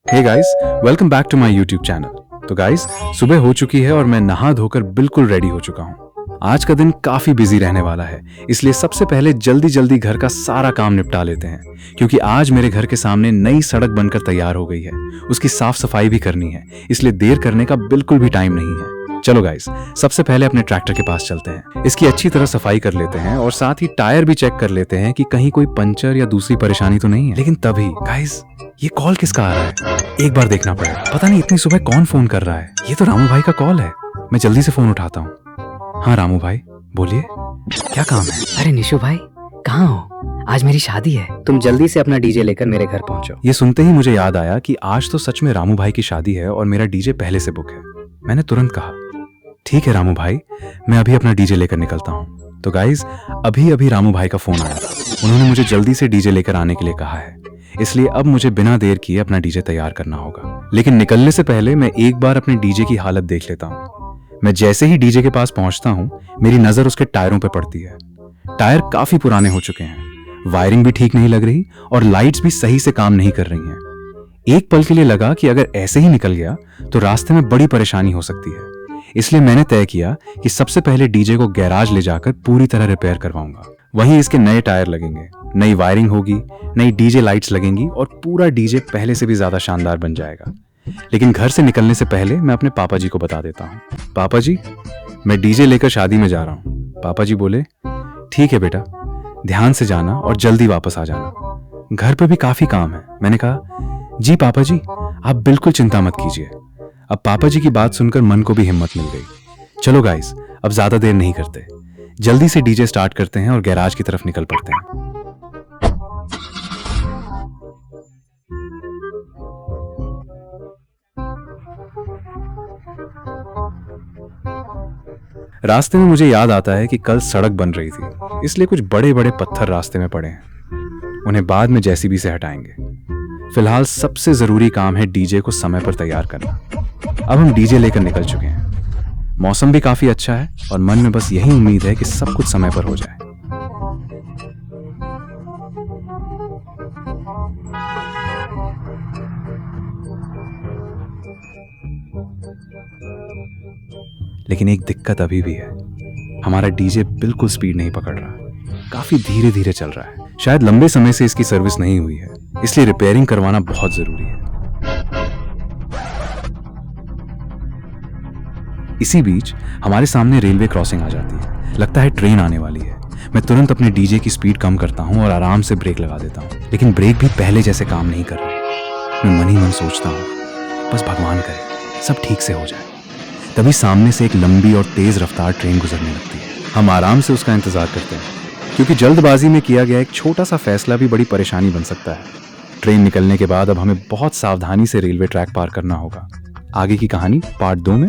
Hey guys, welcome back to my YouTube channel. तो guys, सुबह हो चुकी है और मैं नहा धोकर बिल्कुल रेडी हो चुका हूँ। आज का दिन काफी बिजी रहने वाला है, इसलिए सबसे पहले जल्दी जल्दी घर का सारा काम निपटा लेते हैं, क्योंकि आज मेरे घर के सामने नई सड़क बनकर तैयार हो गई है। उसकी साफ सफाई भी करनी है, इसलिए देर करने का बिल्कुल भी टाइम नहीं है। चलो गाइस, सबसे पहले अपने ट्रैक्टर के पास चलते हैं, इसकी अच्छी तरह सफाई कर लेते हैं और साथ ही टायर भी चेक कर लेते हैं कि कहीं कोई पंचर या दूसरी परेशानी तो नहीं है। लेकिन तभी गाइस, ये कॉल किसका आ रहा है? एक बार देखना पड़ेगा। पता नहीं इतनी सुबह कौन फोन कर रहा है। ये तो रामू भाई का कॉल है। मैं जल्दी से फोन उठाता हूँ। हाँ रामू भाई, बोलिए, क्या काम है? अरे निशु भाई, कहाँ हो? आज मेरी शादी है, तुम जल्दी से अपना डीजे लेकर मेरे घर पहुंचो। ये सुनते ही मुझे याद आया कि आज तो सच में रामू भाई की शादी है और मेरा डीजे पहले से बुक है। मैंने तुरंत कहा, ठीक है रामू भाई, मैं अभी अपना डीजे लेकर निकलता हूँ। तो गाइज, अभी अभी रामू भाई का फोन आया। उन्होंने मुझे जल्दी से डीजे लेकर आने के लिए कहा है, इसलिए अब मुझे बिना देर किए अपना डीजे तैयार करना होगा। लेकिन निकलने से पहले मैं एक बार अपने डीजे की हालत देख लेता हूँ। मैं जैसे ही डीजे के पास पहुंचता हूँ, मेरी नजर उसके टायरों पर पड़ती है। टायर काफी पुराने हो चुके हैं, वायरिंग भी ठीक नहीं लग रही और लाइट्स भी सही से काम नहीं कर रही हैं। एक पल के लिए लगा कि अगर ऐसे ही निकल गया तो रास्ते में बड़ी परेशानी हो सकती है। इसलिए मैंने तय किया कि सबसे पहले डीजे को गैराज ले जाकर पूरी तरह रिपेयर करवाऊंगा। वहीं इसके नए टायर लगेंगे, नई वायरिंग होगी, नई डीजे लाइट्स लगेंगी और पूरा डीजे पहले से भी ज्यादा शानदार बन जाएगा। लेकिन घर से निकलने से पहले मैं अपने पापा जी को बता देता हूँ, पापा जी, मैं डीजे लेकर शादी में जा रहा हूँ। पापा जी बोले, ठीक है बेटा, ध्यान से जाना और जल्दी वापस आ जाना, घर पे भी काफी काम है। मैंने कहा, जी पापा जी, आप बिल्कुल चिंता मत कीजिए। अब पापा जी की बात सुनकर मन को भी हिम्मत मिल गई। चलो गाइस, अब ज्यादा देर नहीं करते, जल्दी से डीजे स्टार्ट करते हैं और गैराज की तरफ निकल पड़ते हैं। रास्ते में मुझे याद आता है कि कल सड़क बन रही थी, इसलिए कुछ बड़े बड़े पत्थर रास्ते में पड़े हैं। उन्हें बाद में जेसीबी से हटाएंगे। फिलहाल सबसे जरूरी काम है डीजे को समय पर तैयार करना। अब हम डीजे लेकर निकल चुके हैं। मौसम भी काफी अच्छा है और मन में बस यही उम्मीद है कि सब कुछ समय पर हो जाए। लेकिन एक दिक्कत अभी भी है, हमारा डीजे बिल्कुल स्पीड नहीं पकड़ रहा, काफी धीरे धीरे चल रहा है। शायद लंबे समय से इसकी सर्विस नहीं हुई है, इसलिए रिपेयरिंग करवाना बहुत जरूरी है। इसी बीच हमारे सामने रेलवे क्रॉसिंग आ जाती है। लगता है ट्रेन आने वाली है। मैं तुरंत अपने डीजे की स्पीड कम करता हूँ और आराम से ब्रेक लगा देता हूँ, लेकिन ब्रेक भी पहले जैसे काम नहीं कर रहा। मैं मन ही मन सोचता हूँ, बस भगवान करे सब ठीक से हो जाए। तभी सामने से एक लंबी और तेज रफ्तार ट्रेन गुजरने लगती है। हम आराम से उसका इंतजार करते हैं, क्योंकि जल्दबाजी में किया गया एक छोटा सा फैसला भी बड़ी परेशानी बन सकता है। ट्रेन निकलने के बाद अब हमें बहुत सावधानी से रेलवे ट्रैक पार करना होगा। आगे की कहानी पार्ट 2 में